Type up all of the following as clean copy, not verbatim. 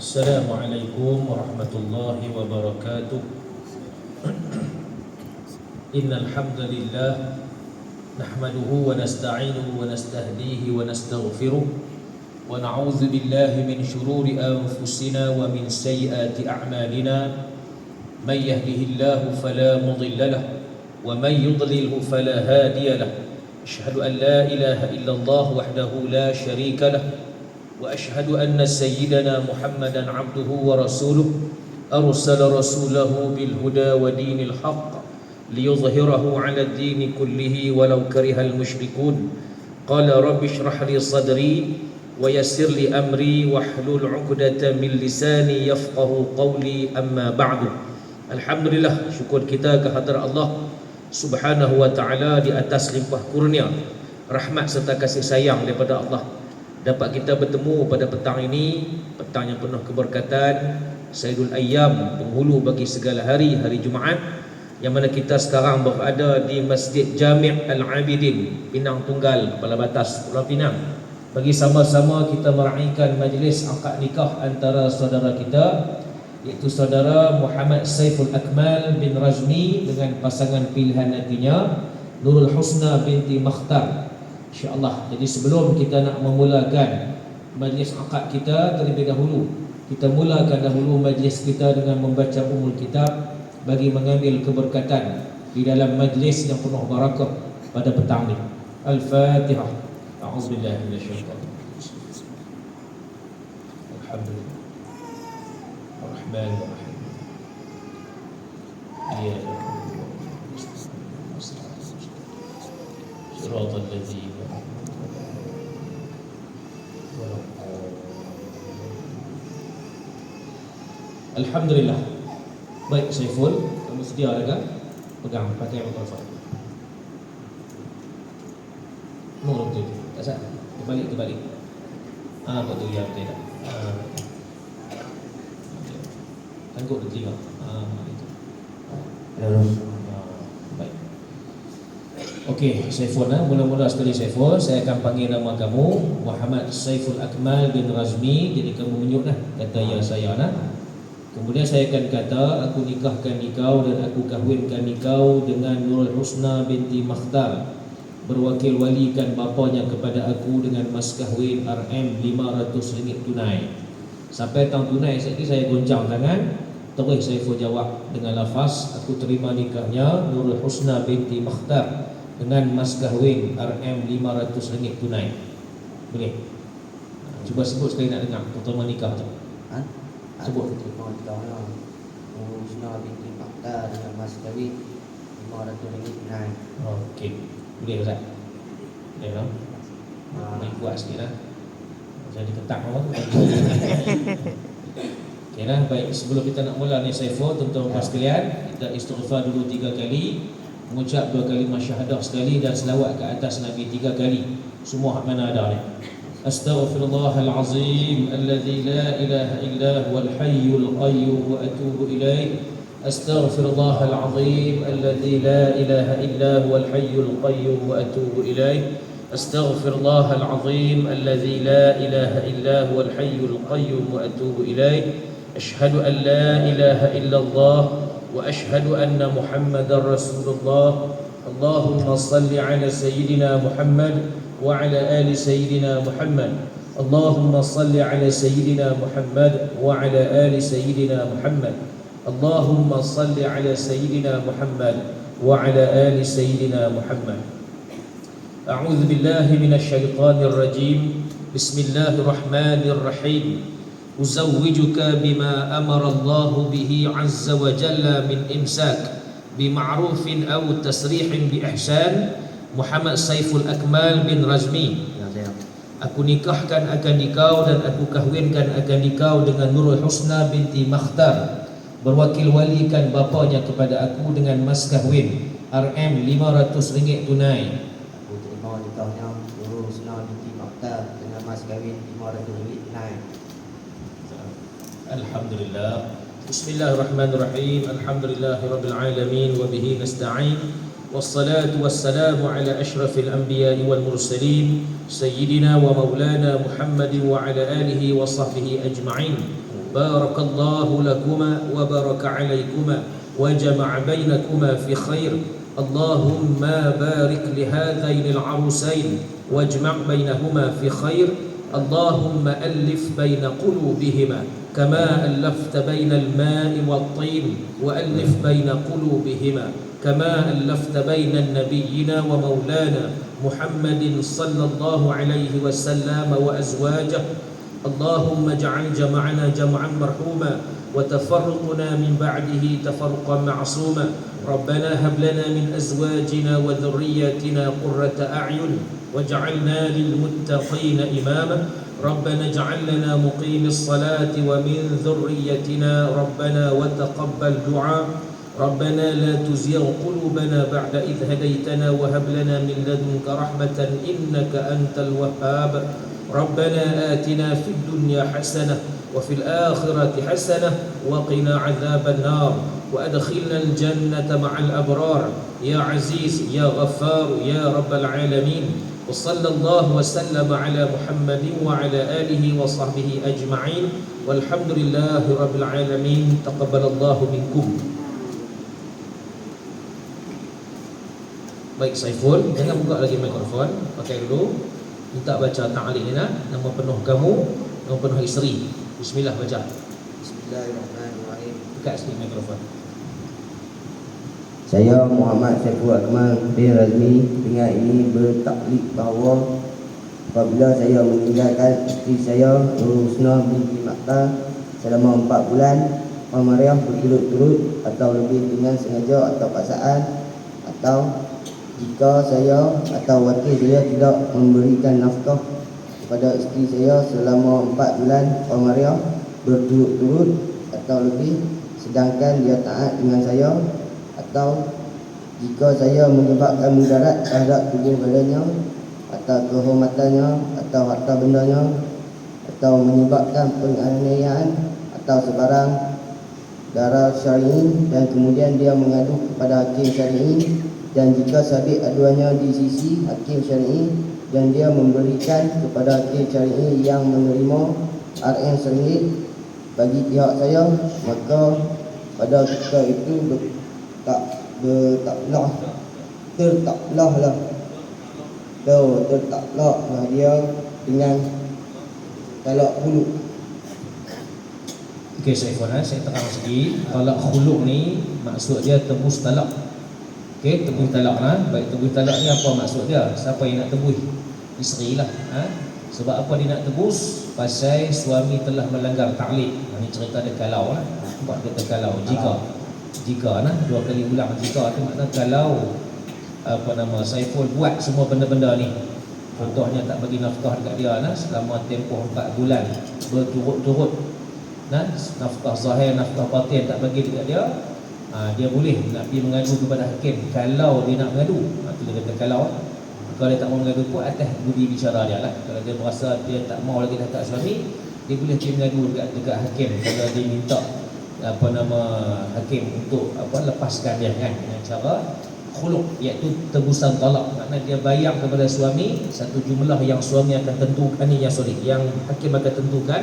Assalamualaikum warahmatullahi wabarakatuh. Innal hamdalillah nahmaduhu wa nasta'inuhu wa nastahdihi wa nastaghfiruh wa na'udzu billahi min shururi anfusina wa min sayyiati a'malina. May yahdihillahu fala mudilla lahu wa may yudlilhu fala hadiya lahu. Asyhadu an la ilaha illallah wahdahu la syarika lahu وأشهد أن سيدنا محمدا عبده ورسوله أرسل رسوله بالهدى ودين الحق ليظهره على الدين كله ولو كره المشركون قال رب اشرح لي صدري ويسر لي أمري واحلل عقدة من لساني يفقه قولي أما بعد. Alhamdulillah, syukur kita kehadrat Allah Subhanahu wa ta'ala di atas limpah kurnia, rahmat serta kasih sayang daripada Allah, dapat kita bertemu pada petang ini, petang yang penuh keberkatan, Sayyidul Ayyam, penghulu bagi segala hari, hari Jumaat, yang mana kita sekarang berada di Masjid Jami' Al-Abidin, Pinang Tunggal, Kepala Batas, Pulau Pinang, bagi sama-sama kita meraihkan majlis akad nikah antara saudara kita, iaitu saudara Muhammad Saiful Akmal bin Razmi dengan pasangan pilihan nantinya Nurul Husna binti Makhtar, InsyaAllah. Jadi sebelum kita nak memulakan majlis akad kita, terlebih dahulu kita mulakan dahulu majlis kita dengan membaca umul kitab bagi mengambil keberkatan di dalam majlis yang penuh barakah pada petang ini. Al-Fatihah. A'udzubillahi minasyaitanir rajim. Alhamdulillah. Ar-Rahmanir-Rahim. Shiratal ladzina Alhamdulillah. Baik Saiful, kamu sedia dah kan? Pegang, pakai mikrofon. Betul. Tak sah. Terbalik. Betul ya, betul. Tangguh dia tengok. Itu. Baik. Okey, Saiful, mula-mula sekali Saiful, saya akan panggil nama kamu Muhammad Saiful Akmal bin Razmi. Jadi kamu menyut kata ya saya Kemudian saya akan kata aku nikahkan engkau dan aku kahwinkan engkau dengan Nurul Husna binti Makhtar, berwakil walikan bapanya kepada aku dengan mas kahwin RM500 tunai. Sampai tang tunai saya goncang tangan, terus saya jawab dengan lafaz aku terima nikahnya Nurul Husna binti Makhtar dengan mas kahwin RM500 tunai. Boleh? Cuba sebut sekali nak dengar pertama nikah tu. Sebut. Nurul Husna binti Makhtar dengan mas kahwin RM500 tunai. Okey. Boleh Ustaz? Boleh tak? Naik kuat sikit lah. Jadi ketak awak. Okey lah. Baik, sebelum kita nak mula ni Saiful, tuan-tuan sekalian, kita istighfar dulu 3 kali, mengucap 2 kali syahadah sekali dan selawat ke atas Nabi 3 kali. Semua hak mana ada ni. Astaghfirullahalazim alladzi la ilaha illa huwal hayyul qayyum wa atubu ilaih. Astaghfirullahalazim alladzi la ilaha illa huwal hayyul qayyum wa atubu ilaih. Astaghfirullahalazim alladzi la ilaha illa huwal hayyul qayyum wa atubu ilaih. Asyhadu an la ilaha illallah wa asyhadu anna Muhammadar Rasulullah. Allahumma salli ala sayyidina Muhammad وعلى آل سيدنا محمد. اللهم صل على سيدنا محمد وعلى آل سيدنا محمد. اللهم صل على سيدنا محمد وعلى آل سيدنا محمد. أعوذ بالله من الشيطان الرجيم. بسم الله الرحمن الرحيم. أزوجك بما أمر الله به عز وجل من إمساك بمعروف أو تسريح بإحسان. Muhammad Saiful Akmal bin Razmi. Aku nikahkan akan dikau dan aku kahwinkan akan dikau dengan Nurul Husna binti Makhtar, berwakil walikan bapanya kepada aku dengan mas kahwin RM500 tunai. Aku terima nikahnya Nurul Husna binti Makhtar dengan mas kahwin RM500 tunai. Alhamdulillah. Bismillahirrahmanirrahim. Alhamdulillahirabbil alamin wa bihi nasta'in. والصلاة والسلام على أشرف الأنبياء والمرسلين سيدنا ومولانا محمد وعلى آله وصحبه أجمعين. بارك الله لكما وبارك عليكما وجمع بينكما في خير. اللهم بارك لهذين العروسين واجمع بينهما في خير. اللهم ألف بين قلوبهما كما ألفت بين الماء والطين، وألف بين قلوبهما كما ألفت بين نبينا ومولانا محمد صلى الله عليه وسلم وأزواجه. اللهم اجعل جمعنا جمعا مرحوما وتفرقنا من بعده تفرقا معصوما. ربنا هب لنا من أزواجنا وذرياتنا قرة أعين واجعلنا للمتقين إماما. ربنا اجعل لنا مقيم الصلاة ومن ذريتنا ربنا وتقبل دعاء. ربنا لا تزغ قلوبنا بعد إذ هديتنا وهب لنا من لدنك رحمة إنك أنت الوهاب. ربنا آتنا في الدنيا حسنة وفي الآخرة حسنة وقنا عذاب النار وأدخلنا الجنة مع الأبرار يا عزيز يا غفار يا رب العالمين. وصلى الله وسلم على محمد وعلى آله وصحبه أجمعين والحمد لله رب العالمين. تقبل الله منكم. Baik Saiful, jangan buka lagi mikrofon, pakai dulu. Minta baca ta'liq ni nak, nama penuh kamu, nama penuh isteri. Bismillah baca. Bismillahirrahmanirrahim. Buka sikit mikrofon. Saya Muhammad Saiful Akmal bin Razmi dengan ini bertaklid bahawa apabila saya meninggalkan isteri saya Nurul Husna binti Maktar selama 4 bulan Pamariah berturut-turut atau lebih dengan sengaja atau paksaan, atau jika saya atau wakil saya tidak memberikan nafkah kepada isteri saya selama 4 bulan Pamariah berturut-turut atau lebih, sedangkan dia taat dengan saya, atau jika saya menyebabkan mudarat terhadap tubuh badannya atau kehormatannya atau harta bendanya, atau menyebabkan penganiayaan atau sebarang darah syar'i, dan kemudian dia mengadu kepada hakim syar'i, dan jika sabit aduannya di sisi hakim syar'i dan dia memberikan kepada hakim syar'i yang menerima RM RM1 bagi pihak saya, maka pada ketika itu tertaklahlah dia dengan talak khuluk. Okey Saiful, saya terang sikit. Talak khuluk ni maksud dia tebus talak. Okey, tebus talak lah. Baik, tebus talak ni apa maksud dia? Siapa yang nak tebus? Isteri lah. Sebab apa dia nak tebus? Pasal suami telah melanggar ta'liq. Ini cerita dia kalau lah. Sebab dia kalau jika nah, 2 kali ulang jika tu makna kalau Saiful buat semua benda-benda ni. Contohnya tak bagi nafkah dekat dia nah selama tempoh 4 bulan berturut-turut. Nah, nafkah zahir, nafkah batin tak bagi dekat dia. Dia boleh nak pergi mengadu kepada hakim kalau dia nak mengadu. Itu dia kata kalau. Kalau dia tak mau mengadu pun atas budi bicara dia lah. Kalau dia berasa dia tak mau lagi dekat suami, dia boleh pergi mengadu dekat hakim kalau dia minta hakim untuk lepaskan dia kan, dengan cara khuluk, iaitu tebusan talak. Maknanya dia bayar kepada suami satu jumlah yang suami akan tentukan, yang hakim akan tentukan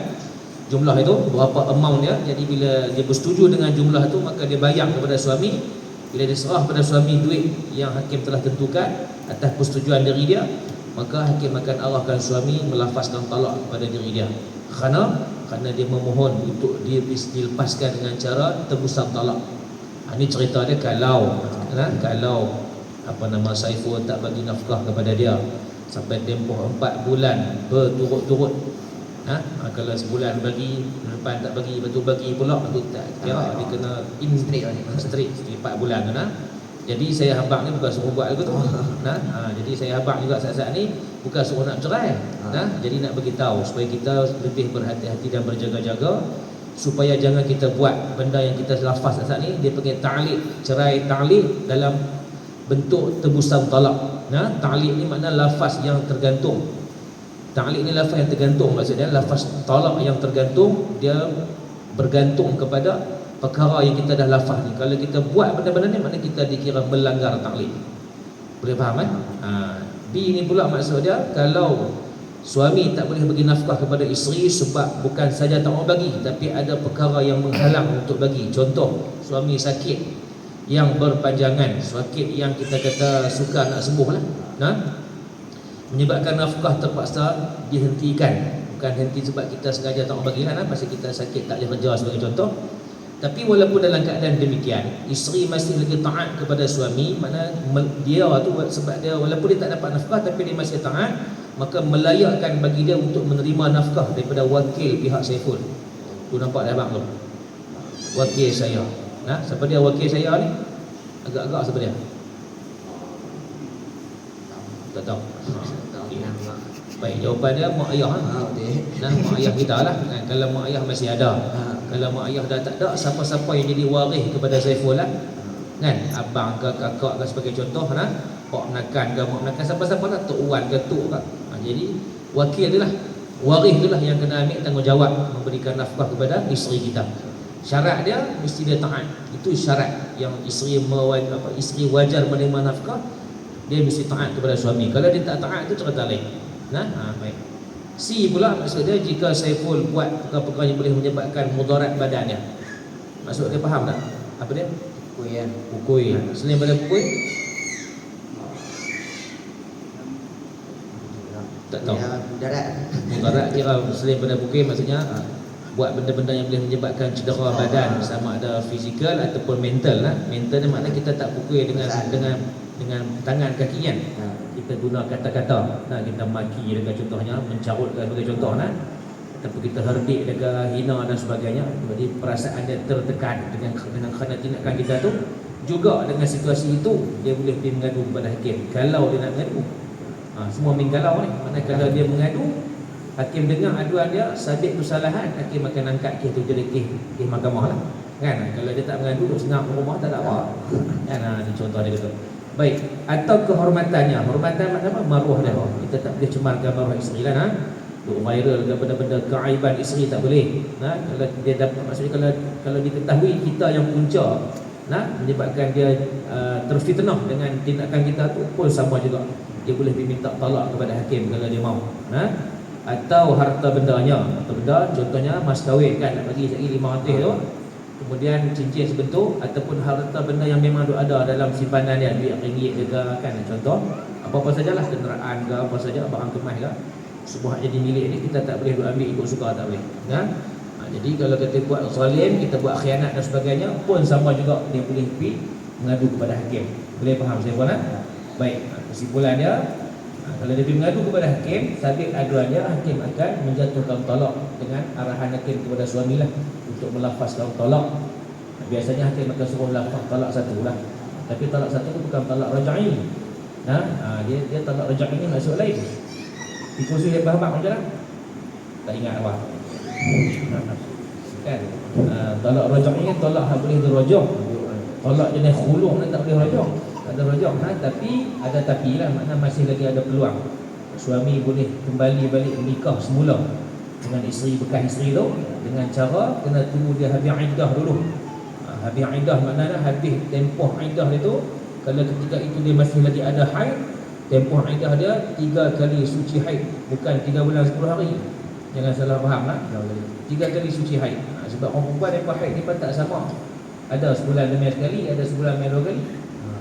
jumlah itu berapa amount dia. Jadi bila dia bersetuju dengan jumlah itu, maka dia bayar kepada suami. Bila dia serah pada suami duit yang hakim telah tentukan atas persetujuan diri dia, maka hakim akan arahkan suami melafazkan talak kepada diri dia. Kerana dia memohon untuk dia dilepaskan dengan cara tebusan talak. Ini cerita dia kalau Saiful tak bagi nafkah kepada dia sampai tempoh 4 bulan berturut-turut. Kalau sebulan bagi, lepas tak bagi, betul bagi pula, itu tak kira dia kena straight 4 bulan tu. Jadi saya habaq ni bukan suruh buat lagu tu. Jadi saya habaq juga saat-saat ni bukan suruh nak cerai. Jadi nak bagi tahu supaya kita lebih berhati-hati dan berjaga-jaga, supaya jangan kita buat benda yang kita lafaz saat ni. Dia panggil ta'liq, cerai ta'liq dalam bentuk tebusan talak. Ta'liq ni makna lafaz yang tergantung. Ta'liq ni lafaz yang tergantung, maksudnya lafaz talak yang tergantung, dia bergantung kepada perkara yang kita dah lafaz ni. Kalau kita buat benda-benda ni, maknanya kita dikira melanggar ta'liq. Boleh faham kan? B ni pula maksud dia, kalau Suami tak boleh bagi nafkah kepada isteri sebab bukan saja tak mau bagi, tapi ada perkara yang menghalang untuk bagi. Contoh, suami sakit yang berpanjangan, sakit yang kita kata suka nak sembuh lah, menyebabkan nafkah terpaksa dihentikan. Bukan henti sebab kita sengaja tak mau bagilah, pasal kita sakit tak boleh kerja sebagai contoh. Tapi walaupun dalam keadaan demikian, isteri masih lagi taat kepada suami, mana dia tu sebab dia walaupun dia tak dapat nafkah tapi dia masih taat, maka melayakkan bagi dia untuk menerima nafkah daripada wakil pihak Saiful. Tu nampak dah bang tu. Wakil saya. Siapa dia wakil saya ni? Agak-agak siapa dia? Tak tahu. Baik, jawapan dia mak ayah. Mak ayah kita lah. Kalau mak ayah masih ada. Kalau mak ayah dah tak ada, siapa-siapa yang jadi waris kepada Saiful lah, abang ke kakak ke sebagai contoh, pak menakan ke mak menakan, siapa-siapa lah, tok wan ke tok ke. Jadi wakil tu lah, waris tu lah yang kena ambil tanggungjawab memberikan nafkah kepada isteri kita. Syarat dia mesti dia taat. Itu syarat yang isteri wajar menerima nafkah, dia mesti taat kepada suami. Kalau dia tak taat, itu cerita lain. Baik. C pula maksud dia jika Saiful buat perkara-perkara yang boleh menyebabkan mudarat badan dia. Maksud dia faham tak? Apa dia? Pukul. Selain daripada pukul? Tak tahu. Mudarat kira selain daripada pukul maksudnya buat benda-benda yang boleh menyebabkan cedera badan, sama ada fizikal ataupun mental lah. Mental ni maknanya kita tak pukul dengan tangan kaki kan. Kita guna kata-kata, kita maki dengan contohnya, mencarutkan sebagai contoh, ataupun kita herdik dengan hina dan sebagainya. Jadi perasaan dia tertekan dengan kerana tindakan kita tu. Juga dengan situasi itu dia boleh pergi mengadu kepada hakim kalau dia nak mengadu. Semua main galau ni. Mana kalau dia mengadu, hakim dengar aduan dia, sabit kesalahan, hakim akan angkat kes tu jadi kes mahkamah lah. Kalau dia tak mengadu, duduk senang rumah tak ada apa. Ini contoh dia kata. Baik, atau kehormatannya. Hormatan makna apa? Maruah dia. Kita tak boleh cemarkan maruah isteri lah. Untuk viral ke benda-benda keaiban isteri tak boleh. Kalau dia dapat, maksudnya kalau diketahui kita yang punca menyebabkan dia terfitnah dengan tindakan kita tu pun sama juga. Dia boleh diminta talak kepada hakim kalau dia mau. Atau harta bendanya. Harta benda contohnya mas kahwin kan, nak bagi sekali 500 tu. Kemudian cincin sebentuk ataupun harta benda yang memang ada dalam simpanan dia, duit ringgit ke kan, contoh apa-apa sajalah, kenderaan ke apa saja, barang kemas ke, sebuah jadi milik ni kita tak boleh ambil ikut suka, tak boleh. Jadi kalau kita buat zalim, kita buat khianat dan sebagainya pun sama juga, dia boleh pergi mengadu kepada hakim. Boleh faham saya pun? Baik, kesimpulan dia, kalau dia pergi mengadu kepada hakim, sabit aduan dia, hakim akan menjatuhkan talak dengan arahan hakim kepada suami lah untuk melafazkan talak. Biasanya hakim akan suruh lafaz talak satu lah. Tapi talak satu tu bukan talak raj'i. Dia talak raj'i ni maksud lain. Di kursi dia faham macam mana? Tak ingat apa. Kan? Talak raj'i ni talak yang boleh dirajah. Talak jenis khulu' ni tak boleh rajah. Tak ada rajah. Tapi ada tapi lah, makna masih lagi ada peluang. Suami boleh kembali balik menikah semula dengan isteri bekas isteri tu, dengan cara kena tunggu dia habis iddah dulu. Habis iddah maknanya habis tempoh iddah dia tu. Kalau ketika itu dia masih lagi ada haid, tempoh iddah dia 3 kali suci haid, bukan 3 bulan 10 hari. Jangan salah faham lah. 3 kali suci haid. Sebab orang perempuan tempoh haid ni pun tak sama. Ada sebulan dia main sekali, ada sebulan main 2 kali,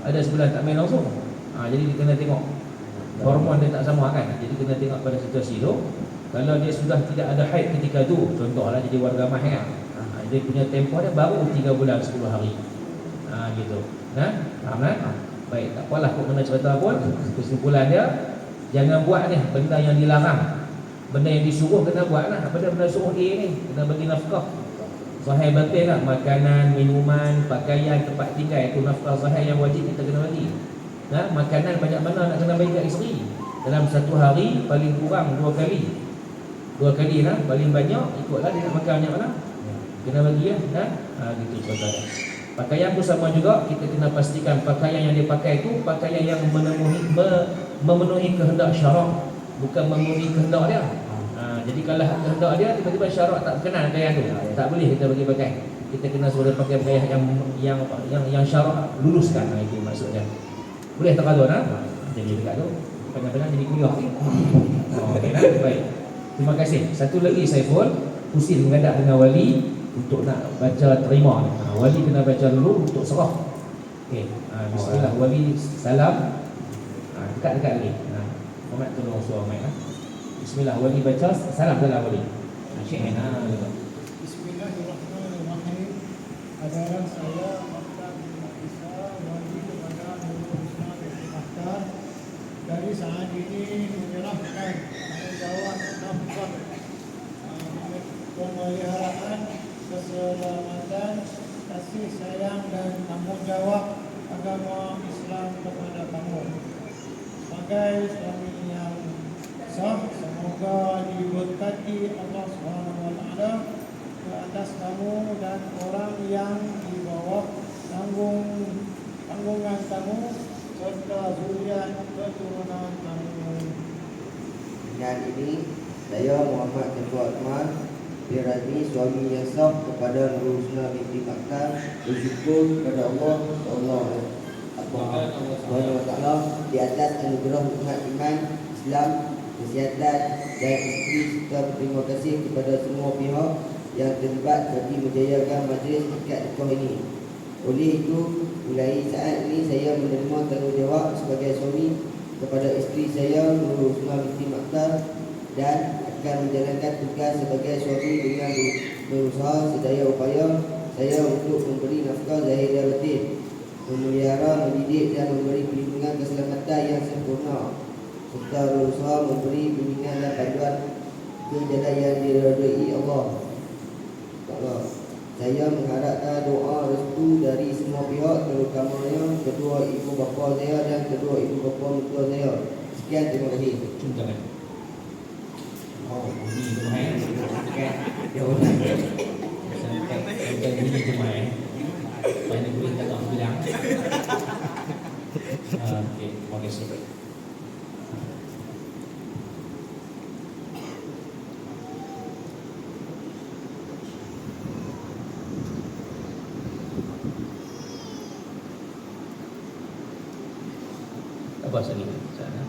ada sebulan tak main langsung. Jadi dia kena tengok hormon dia tak sama kan. Jadi kena tengok pada situasi tu. Kalau dia sudah tidak ada haid ketika tu, contohlah jadi warga mah kan, dia punya tempoh dia baru 3 bulan 10 hari. Gitu. Faham kan? Baik, tak apalah kok mana cerita pun. Kesimpulan dia, jangan buat ni benda yang dilarang. Benda yang disuruh kena buat lah. Benda suruh A ni, kena bagi nafkah. Zahir batin lah, makanan, minuman, pakaian, tempat tinggal, itu nafkah zahir yang wajib kita kena bagi. Makanan banyak mana nak kena bagi kat isteri. Dalam satu hari paling kurang 2 kali. 2 kali lah, paling banyak ikutlah dia nak makan banyak mana, kena bagi lah. Gitu contohnya. Pakaian pun sama juga, kita kena pastikan pakaian yang dia pakai tu pakaian yang memenuhi kehendak syarak, bukan memenuhi kehendak dia. Jadi kalau kehendak dia tiba-tiba syarak tak berkenan pakaian tu, tak boleh kita bagi pakai. Kita kena suruh pakai pakaian yang syarak luluskan. Itu maksudnya. Boleh tak ada Jadi dekat tu Panjang-panjang jadi kuliah. Oh, okay, baik. Terima kasih. Satu lagi Saiful, Husin menghadap dengan wali untuk nak baca terima. Wali kena baca dulu untuk serah. Okey. Bismillah, wali salam. Dekat-dekat lagi. Muhammad tolong suruh mic. Bismillah, wali baca salam dalam wali. Syekh Bismillahirrahmanirrahim. Adalah saya Mokhtar bin Isa, wali kepada Nurul Islam bin Akhtar. Dari saat ini menyerahkan tanggungjawab nafkah pemeliharaan keselamatan, kasih sayang dan tanggungjawab agama Islam kepada kamu. Sebagai suami yang sah, semoga diberkati Allah SWT ke atas kamu dan orang yang di bawah tanggungan kamu serta zuriat keturunan kamu. Dengan ini saya Muhammad Ketua Akmal bin Razmi, suami yang sah kepada Nurul Husna binti Makkah, bersyukur kepada Allah Subhanahu wa taala di atas anugerah nikmat iman, Islam, kesihatan dan isteri, serta berterima kasih kepada semua pihak yang terlibat bagi menjayakan majlis akad nikah ini. Oleh itu, mulai saat ini saya menerima tanggungjawab sebagai suami kepada isteri saya Nurul Husna binti Makkah dan akan menjalankan tugas sebagai suami dengan berusaha sedaya upaya saya untuk memberi nafkah zahir dan batin, memelihara, mendidik dan memberi perlindungan keselamatan yang sempurna, serta berusaha memberi bimbingan dan panduan ke jalan yang diridai Allah. Saya mengharapkan doa restu dari semua pihak, terutamanya kedua ibu bapa saya dan kedua ibu bapa mertua saya. Sekian, terima kasih. Cium tangan. Oh, ini lumayan. Okey. Ya Allah. Sampai ini lumayan. Banyak boleh tak nak bilang. Okey, terima kasih. Apa lagi sana?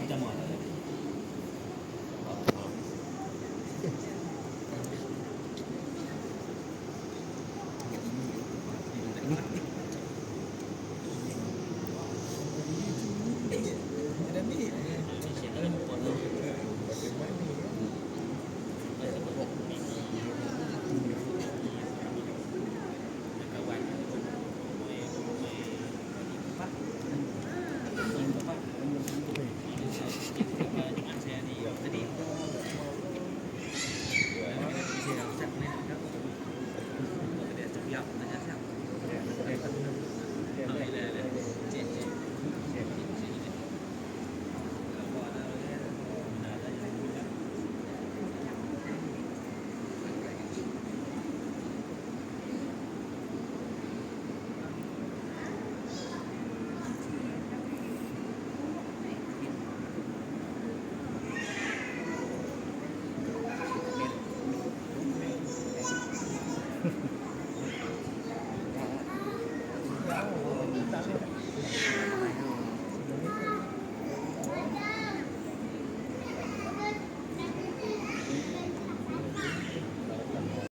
Macam mana?